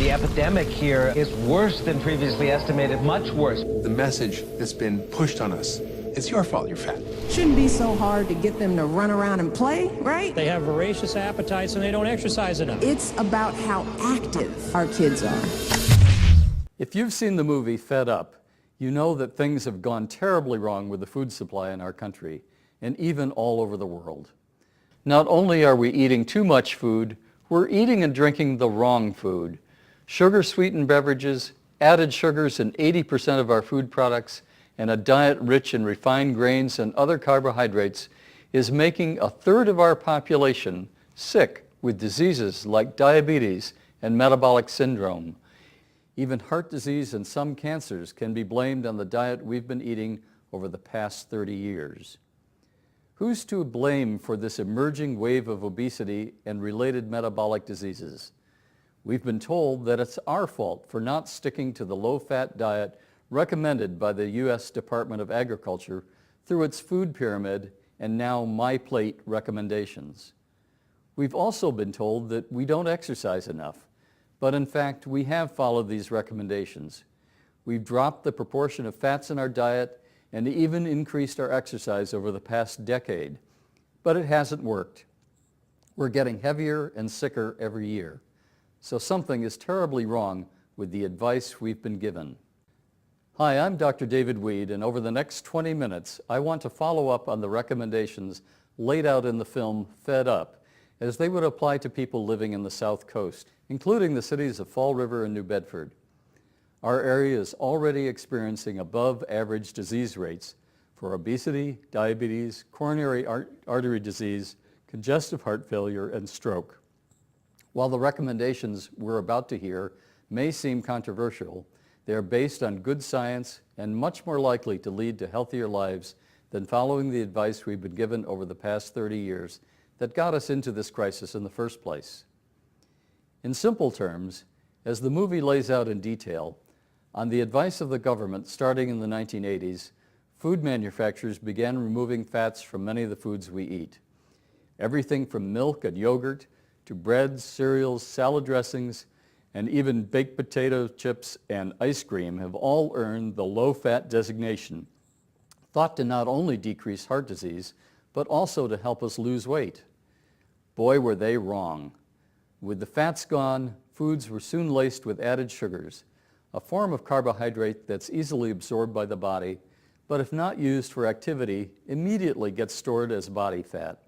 The epidemic here is worse than previously estimated, much worse. The message that's been pushed on us, it's your fault you're fat. Shouldn't be so hard to get them to run around and play, right? They have voracious appetites and they don't exercise enough. It's about how active our kids are. If you've seen the movie Fed Up, you know that things have gone terribly wrong with the food supply in our country, and even all over the world. Not only are we eating too much food, we're eating and drinking the wrong food. Sugar-sweetened beverages, added sugars in 80% of our food products, and a diet rich in refined grains and other carbohydrates is making a third of our population sick with diseases like diabetes and metabolic syndrome. Even heart disease and some cancers can be blamed on the diet we've been eating over the past 30 years. Who's to blame for this emerging wave of obesity and related metabolic diseases? We've been told that it's our fault for not sticking to the low-fat diet recommended by the U.S. Department of Agriculture through its food pyramid and now MyPlate recommendations. We've also been told that we don't exercise enough, but in fact we have followed these recommendations. We've dropped the proportion of fats in our diet and even increased our exercise over the past decade. But it hasn't worked. We're getting heavier and sicker every year. So something is terribly wrong with the advice we've been given. Hi, I'm Dr. David Weed, and over the next 20 minutes, I want to follow up on the recommendations laid out in the film Fed Up, as they would apply to people living in the South Coast, including the cities of Fall River and New Bedford. Our area is already experiencing above average disease rates for obesity, diabetes, coronary artery disease, congestive heart failure, and stroke. While the recommendations we're about to hear may seem controversial, they are based on good science and much more likely to lead to healthier lives than following the advice we've been given over the past 30 years that got us into this crisis in the first place. In simple terms, as the movie lays out in detail, on the advice of the government starting in the 1980s, food manufacturers began removing fats from many of the foods we eat. Everything from milk and yogurt to breads, cereals, salad dressings, and even baked potato chips and ice cream have all earned the low-fat designation, thought to not only decrease heart disease, but also to help us lose weight. Boy, were they wrong. With the fats gone, foods were soon laced with added sugars, a form of carbohydrate that's easily absorbed by the body, but if not used for activity, immediately gets stored as body fat.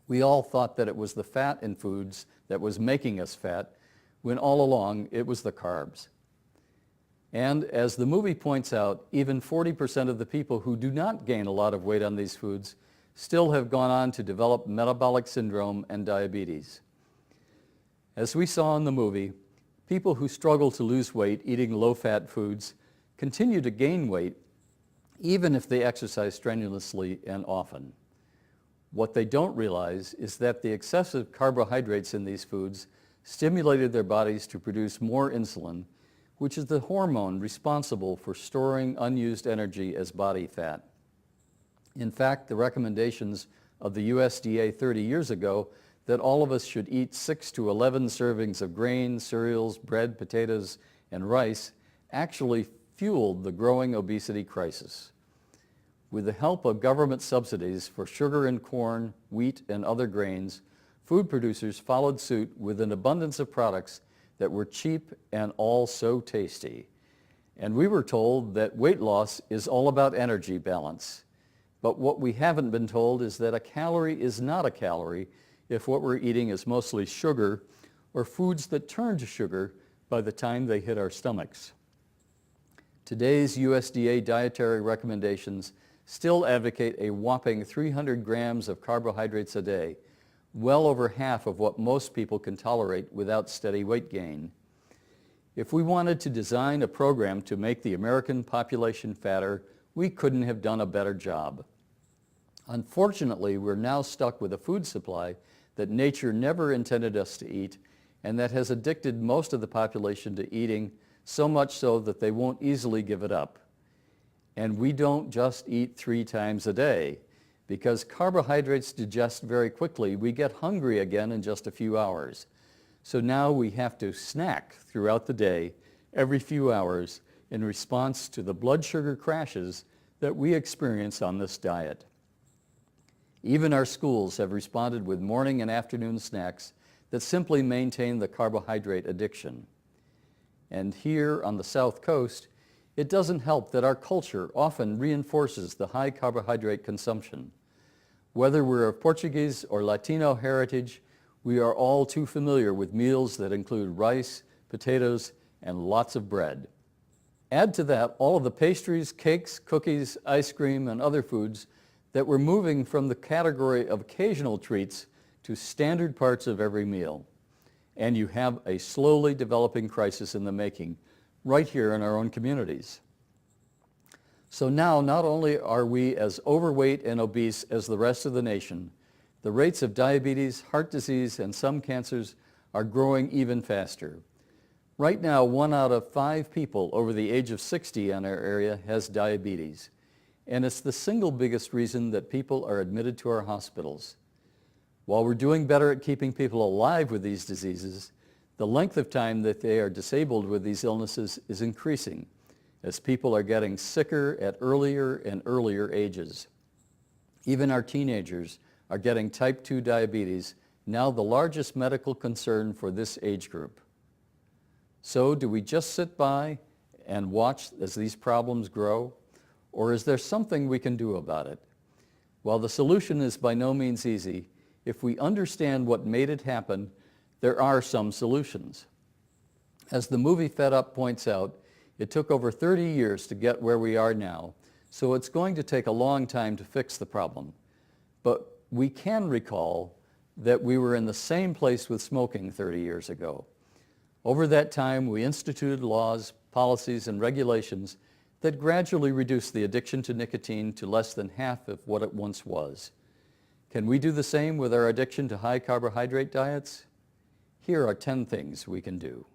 We all thought that it was the fat in foods that was making us fat, when all along it was the carbs. And as the movie points out, even 40% of the people who do not gain a lot of weight on these foods still have gone on to develop metabolic syndrome and diabetes. As we saw in the movie, people who struggle to lose weight eating low-fat foods continue to gain weight even if they exercise strenuously and often. What they don't realize is that the excessive carbohydrates in these foods stimulated their bodies to produce more insulin, which is the hormone responsible for storing unused energy as body fat. In fact, the recommendations of the USDA 30 years ago that all of us should eat 6 to 11 servings of grains, cereals, bread, potatoes, and rice actually fueled the growing obesity crisis. With the help of government subsidies for sugar and corn, wheat, and other grains, food producers followed suit with an abundance of products that were cheap and all so tasty. And we were told that weight loss is all about energy balance. But what we haven't been told is that a calorie is not a calorie if what we're eating is mostly sugar or foods that turn to sugar by the time they hit our stomachs. Today's USDA dietary recommendations still advocate a whopping 300 grams of carbohydrates a day, well over half of what most people can tolerate without steady weight gain. If we wanted to design a program to make the American population fatter, we couldn't have done a better job. Unfortunately, we're now stuck with a food supply that nature never intended us to eat and that has addicted most of the population to eating, so much so that they won't easily give it up. And we don't just eat 3 times a day. Because carbohydrates digest very quickly, we get hungry again in just a few hours. So now we have to snack throughout the day, every few hours, in response to the blood sugar crashes that we experience on this diet. Even our schools have responded with morning and afternoon snacks that simply maintain the carbohydrate addiction. And here on the South Coast, it doesn't help that our culture often reinforces the high carbohydrate consumption. Whether we're of Portuguese or Latino heritage, we are all too familiar with meals that include rice, potatoes, and lots of bread. Add to that all of the pastries, cakes, cookies, ice cream, and other foods that we're moving from the category of occasional treats to standard parts of every meal. And you have a slowly developing crisis in the making right here in our own communities. So now, not only are we as overweight and obese as the rest of the nation, the rates of diabetes, heart disease, and some cancers are growing even faster. Right now, 1 out of 5 people over the age of 60 in our area has diabetes, and it's the single biggest reason that people are admitted to our hospitals. While we're doing better at keeping people alive with these diseases, the length of time that they are disabled with these illnesses is increasing as people are getting sicker at earlier and earlier ages. Even our teenagers are getting type 2 diabetes, now the largest medical concern for this age group. So do we just sit by and watch as these problems grow, or is there something we can do about it? While the solution is by no means easy, if we understand what made it happen, there are some solutions. As the movie Fed Up points out, it took over 30 years to get where we are now, so it's going to take a long time to fix the problem. But we can recall that we were in the same place with smoking 30 years ago. Over that time, we instituted laws, policies, and regulations that gradually reduced the addiction to nicotine to less than half of what it once was. Can we do the same with our addiction to high carbohydrate diets? Here are 10 things we can do.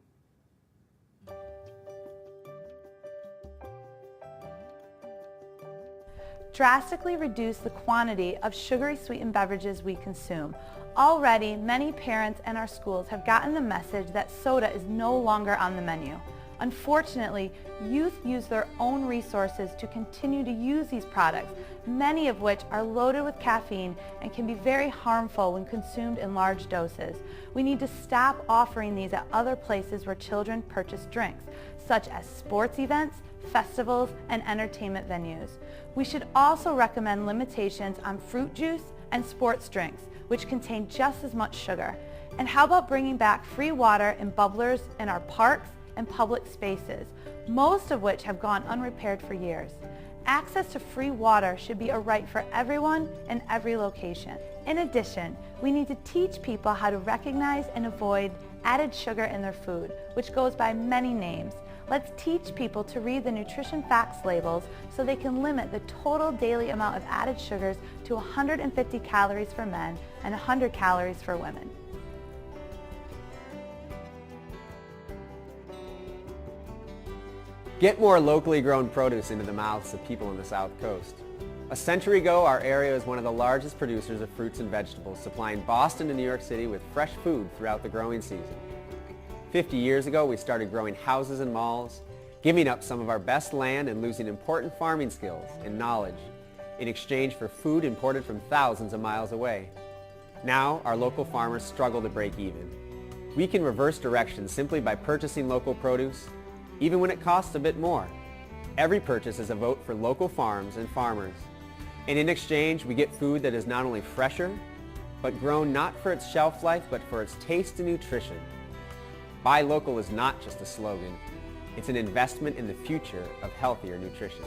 Drastically reduce the quantity of sugary sweetened beverages we consume. Already, many parents and our schools have gotten the message that soda is no longer on the menu. Unfortunately, youth use their own resources to continue to use these products, many of which are loaded with caffeine and can be very harmful when consumed in large doses. We need to stop offering these at other places where children purchase drinks, such as sports events, festivals, and entertainment venues. We should also recommend limitations on fruit juice and sports drinks, which contain just as much sugar. And how about bringing back free water and bubblers in our parks and public spaces, most of which have gone unrepaired for years. Access to free water should be a right for everyone in every location. In addition, we need to teach people how to recognize and avoid added sugar in their food, which goes by many names. Let's teach people to read the nutrition facts labels so they can limit the total daily amount of added sugars to 150 calories for men and 100 calories for women. Get more locally grown produce into the mouths of people on the South Coast. A century ago, our area was one of the largest producers of fruits and vegetables, supplying Boston and New York City with fresh food throughout the growing season. 50 years ago, we started growing houses and malls, giving up some of our best land and losing important farming skills and knowledge in exchange for food imported from thousands of miles away. Now, our local farmers struggle to break even. We can reverse direction simply by purchasing local produce, even when it costs a bit more. Every purchase is a vote for local farms and farmers. And in exchange, we get food that is not only fresher, but grown not for its shelf life, but for its taste and nutrition. Buy local is not just a slogan. It's an investment in the future of healthier nutrition.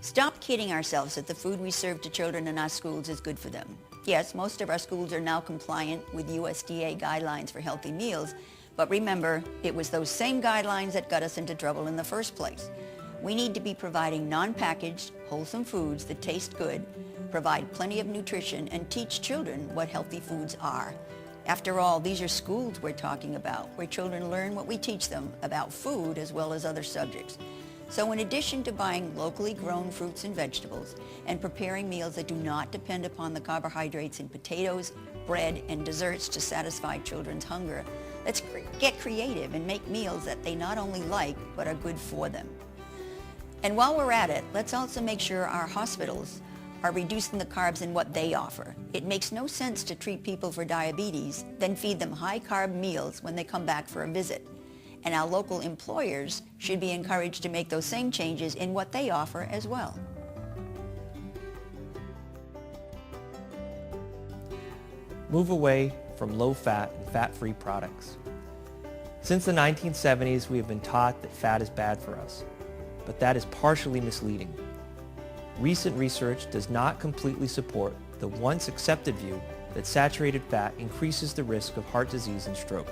Stop kidding ourselves that the food we serve to children in our schools is good for them. Yes, most of our schools are now compliant with USDA guidelines for healthy meals, but remember, it was those same guidelines that got us into trouble in the first place. We need to be providing non-packaged, wholesome foods that taste good, provide plenty of nutrition, and teach children what healthy foods are. After all, these are schools we're talking about, where children learn what we teach them about food as well as other subjects. So in addition to buying locally grown fruits and vegetables and preparing meals that do not depend upon the carbohydrates in potatoes, bread, and desserts to satisfy children's hunger, let's get creative and make meals that they not only like, but are good for them. And while we're at it, let's also make sure our hospitals are reducing the carbs in what they offer. It makes no sense to treat people for diabetes, then feed them high-carb meals when they come back for a visit. And our local employers should be encouraged to make those same changes in what they offer as well. Move away from low-fat and fat-free products. Since the 1970s, we have been taught that fat is bad for us, but that is partially misleading. Recent research does not completely support the once accepted view that saturated fat increases the risk of heart disease and stroke.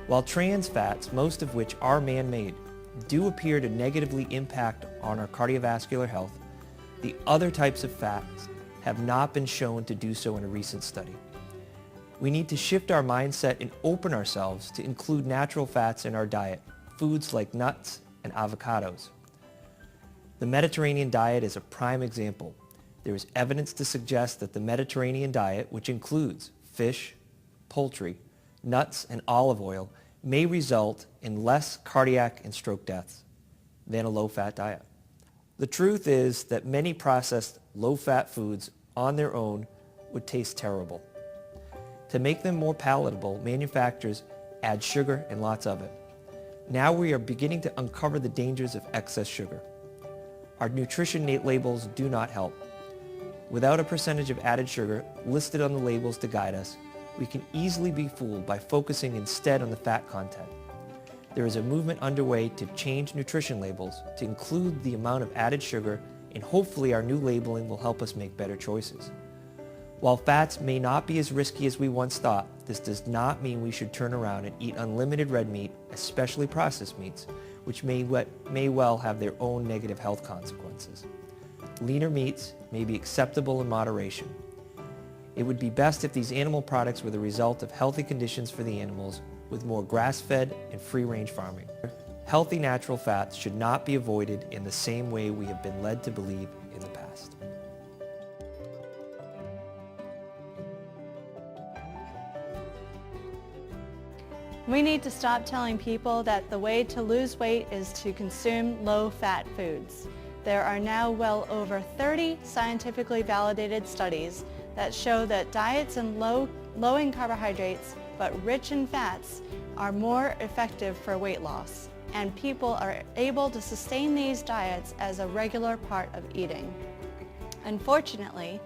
While trans fats, most of which are man-made, do appear to negatively impact on our cardiovascular health, the other types of fats have not been shown to do so in a recent study. We need to shift our mindset and open ourselves to include natural fats in our diet, foods like nuts and avocados. The Mediterranean diet is a prime example. There is evidence to suggest that the Mediterranean diet, which includes fish, poultry, nuts, and olive oil, may result in less cardiac and stroke deaths than a low-fat diet. The truth is that many processed low-fat foods on their own would taste terrible. To make them more palatable, manufacturers add sugar and lots of it. Now we are beginning to uncover the dangers of excess sugar. Our nutrition labels do not help. Without a percentage of added sugar listed on the labels to guide us, we can easily be fooled by focusing instead on the fat content. There is a movement underway to change nutrition labels to include the amount of added sugar, and hopefully our new labeling will help us make better choices. While fats may not be as risky as we once thought, this does not mean we should turn around and eat unlimited red meat, especially processed meats, which may well have their own negative health consequences. Leaner meats may be acceptable in moderation. It would be best if these animal products were the result of healthy conditions for the animals with more grass-fed and free-range farming. Healthy natural fats should not be avoided in the same way we have been led to believe in the past. We need to stop telling people that the way to lose weight is to consume low-fat foods. There are now well over 30 scientifically validated studies that show that diets low in carbohydrates but rich in fats are more effective for weight loss, and people are able to sustain these diets as a regular part of eating. Unfortunately,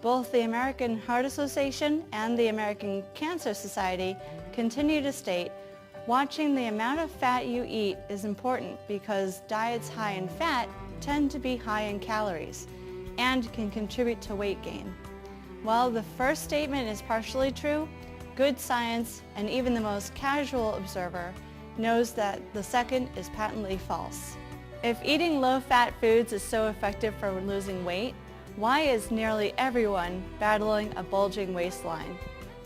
both the American Heart Association and the American Cancer Society continue to state, watching the amount of fat you eat is important because diets high in fat tend to be high in calories and can contribute to weight gain. While the first statement is partially true, good science and even the most casual observer knows that the second is patently false. If eating low-fat foods is so effective for losing weight, why is nearly everyone battling a bulging waistline?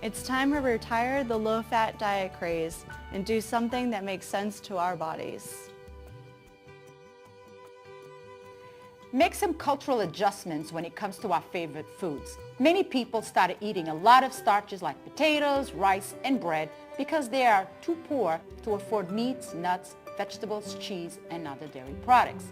It's time to retire the low-fat diet craze and do something that makes sense to our bodies. Make some cultural adjustments when it comes to our favorite foods. Many people started eating a lot of starches like potatoes, rice, and bread because they are too poor to afford meats, nuts, vegetables, cheese, and other dairy products.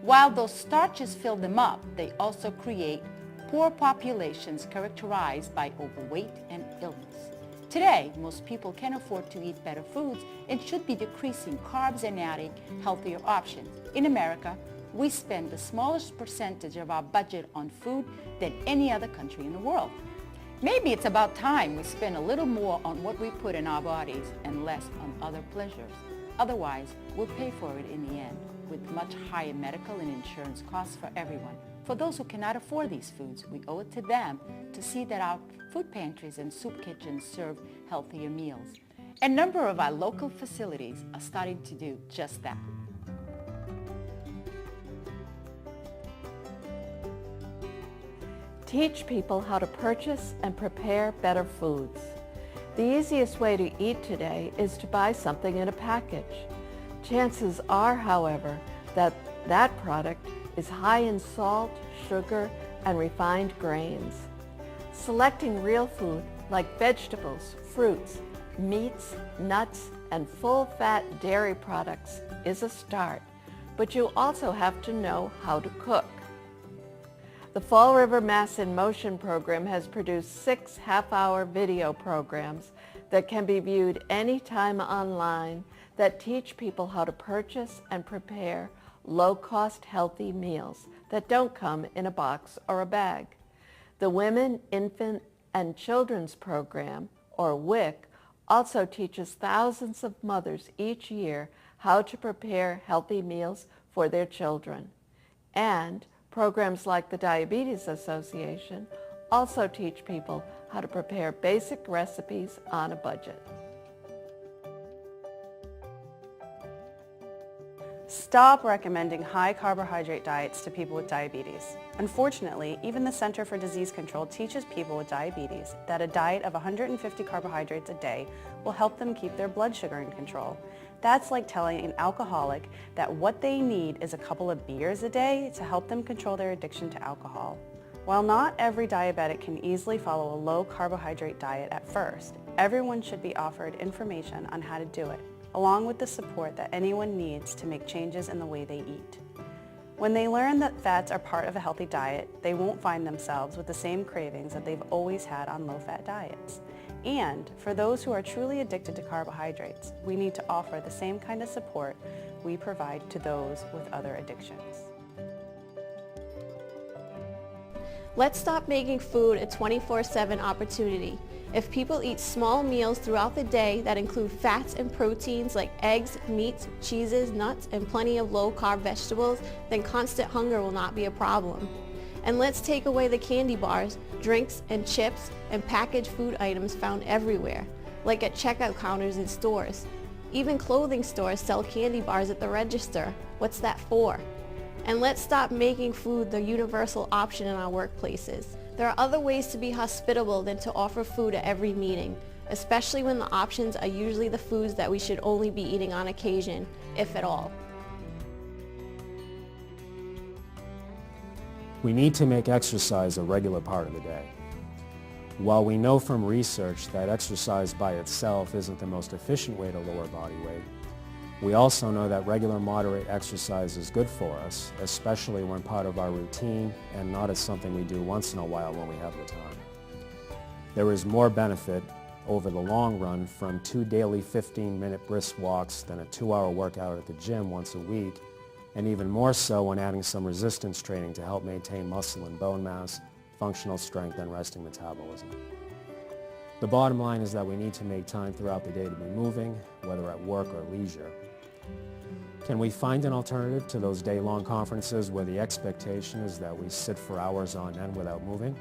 While those starches fill them up, they also create poor populations characterized by overweight and illness. Today, most people can afford to eat better foods and should be decreasing carbs and adding healthier options. In America, we spend the smallest percentage of our budget on food than any other country in the world. Maybe it's about time we spend a little more on what we put in our bodies and less on other pleasures. Otherwise, we'll pay for it in the end with much higher medical and insurance costs for everyone. For those who cannot afford these foods, we owe it to them to see that our food pantries and soup kitchens serve healthier meals. A number of our local facilities are starting to do just that. Teach people how to purchase and prepare better foods. The easiest way to eat today is to buy something in a package. Chances are, however, that that product is high in salt, sugar, and refined grains. Selecting real food like vegetables, fruits, meats, nuts, and full-fat dairy products is a start, but you also have to know how to cook. The Fall River Mass in Motion program has produced 6 half-hour video programs that can be viewed anytime online that teach people how to purchase and prepare low-cost healthy meals that don't come in a box or a bag. The Women, Infant, and Children's Program, or WIC, also teaches thousands of mothers each year how to prepare healthy meals for their children. And programs like the Diabetes Association also teach people how to prepare basic recipes on a budget. Stop recommending high carbohydrate diets to people with diabetes. Unfortunately, even the Center for Disease Control teaches people with diabetes that a diet of 150 carbohydrates a day will help them keep their blood sugar in control. That's like telling an alcoholic that what they need is a couple of beers a day to help them control their addiction to alcohol. While not every diabetic can easily follow a low carbohydrate diet at first, everyone should be offered information on how to do it, along with the support that anyone needs to make changes in the way they eat. When they learn that fats are part of a healthy diet, they won't find themselves with the same cravings that they've always had on low-fat diets. And for those who are truly addicted to carbohydrates, we need to offer the same kind of support we provide to those with other addictions. Let's stop making food a 24/7 opportunity. If people eat small meals throughout the day that include fats and proteins like eggs, meats, cheeses, nuts, and plenty of low-carb vegetables, then constant hunger will not be a problem. And let's take away the candy bars, drinks, and chips and packaged food items found everywhere, like at checkout counters in stores. Even clothing stores sell candy bars at the register. What's that for? And let's stop making food the universal option in our workplaces. There are other ways to be hospitable than to offer food at every meeting, especially when the options are usually the foods that we should only be eating on occasion, if at all. We need to make exercise a regular part of the day. While we know from research that exercise by itself isn't the most efficient way to lower body weight, we also know that regular moderate exercise is good for us, especially when part of our routine and not as something we do once in a while when we have the time. There is more benefit over the long run from 2 daily 15-minute brisk walks than a 2-hour workout at the gym once a week, and even more so when adding some resistance training to help maintain muscle and bone mass, functional strength, and resting metabolism. The bottom line is that we need to make time throughout the day to be moving, whether at work or leisure. Can we find an alternative to those day-long conferences where the expectation is that we sit for hours on end without moving?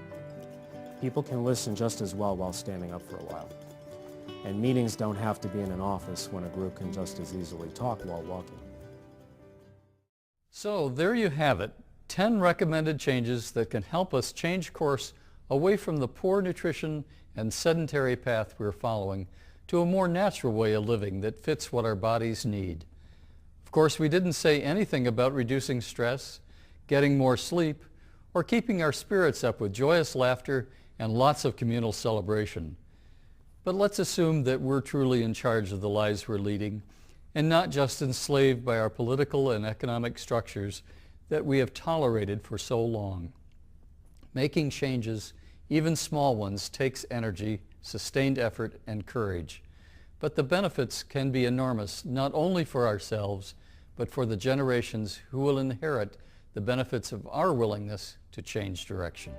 People can listen just as well while standing up for a while. And meetings don't have to be in an office when a group can just as easily talk while walking. So there you have it, 10 recommended changes that can help us change course away from the poor nutrition and sedentary path we're following to a more natural way of living that fits what our bodies need. Of course, we didn't say anything about reducing stress, getting more sleep, or keeping our spirits up with joyous laughter and lots of communal celebration. But let's assume that we're truly in charge of the lives we're leading and not just enslaved by our political and economic structures that we have tolerated for so long. Making changes, even small ones, takes energy, sustained effort, and courage. But the benefits can be enormous, not only for ourselves, but for the generations who will inherit the benefits of our willingness to change direction.